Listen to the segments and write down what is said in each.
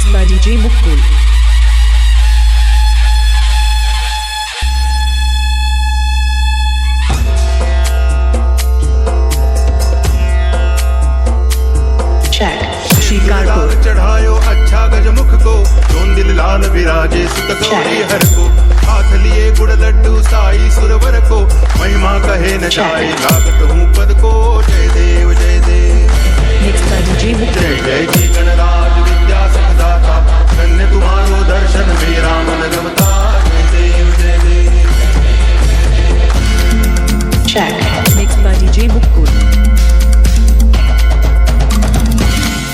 Mixed by DJ Mukul. Check. Shikarpur चढ़ायो अच्छा गजमुख को zone दिल लाल विराजे सुत गौरी हर को हाथ लिए गुड़ लड्डू साई सुरवर को महिमा कहे न जाए लागत हूँ पद को जय देव जय देव। Mixed by DJ Mukul. जय जय जी गणराज विद्या सुखदाता धन्य तुम्हारो दर्शन मेरा मन रमता जय देव जय देव। Check. Mixed by DJ Mukul.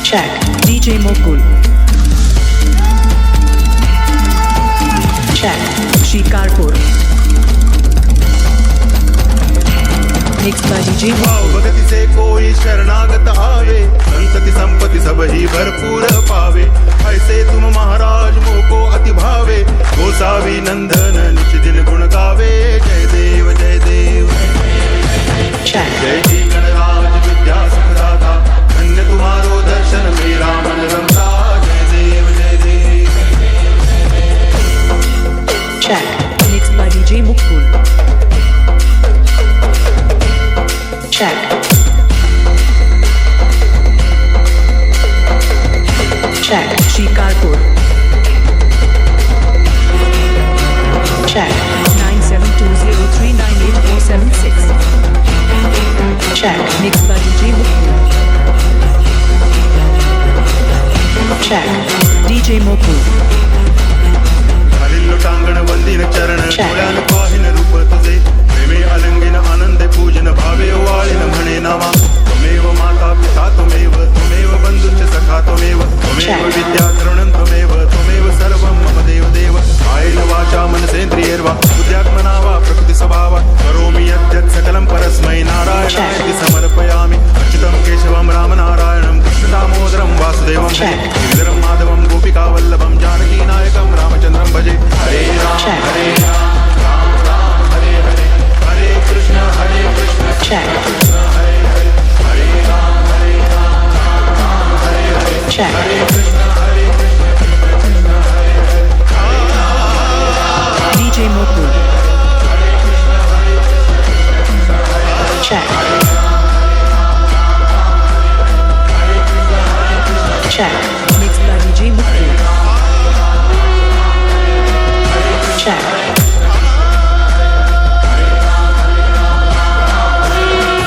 Check. DJ Mukul. Check. Shikarpur. Mixed by DJ भाव Mukul. भगति से कोई शरणागत आवे संतति संपत्ति सब ही भरपूर पावे ऐसे तुम महाराज मोको अति भावे गोसावी नंदन निच दिन गुण गावे जय देव जय देव। Check. जय जी गणराज विद्या सुखदाता धन्य तुम्हारो दर्शन मेरा मन रमता जय देव जय देव। Check. Mixed by DJ Mukul. Check. Check. Shikarpur. Check. 9720398476. Check. Mixed by DJ Mukul. Check. DJ Mukul. हरिल्लो टांगण वंदिन चरण Check. डोळ्यान पाहिन रूप तुझे प्रेमे अलंगिन आनंद पूजन भावे वाळिन म्हणे नावा त्वमेव माता पिता त्वमेव त्वमेव बंधुश्च सखा त्वमेव त्वमेव Check. विद्या तरुणं त्वमेव सर्वं मम देव देव कायेन वाचा मनसेन्द्रियैर्वा बुद्ध्यात्मना वा प्रकृति स्वभावा करोमि यद्यत् सकलं परस्मै नारायणाय Check. इति समर्पयामि अच्युतं केशवं रामनारायणं कृष्णदामोदरं वासुदेवं भजे Check. गिरिधरं माधवं गोपिकावल्लभं जानकीनायकं रामचन्द्रं भजे हरे Ram Check. Hare Ram Ram Ram Hare Hare Hare Krishna Check. Krishna Hare Hare Hare Ram Ram Ram Hare Hare Check. Hare Krishna Krishna Hare Hare DJ Mukul. Check. Check. Mixed by DJ Mukul. Check.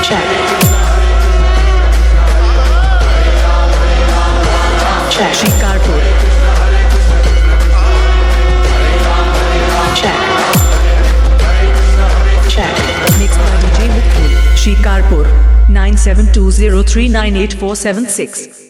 Check. Check. Shikarpur. Check. Check. Mixed by DJ Mukul. Shikarpur. 9720398476.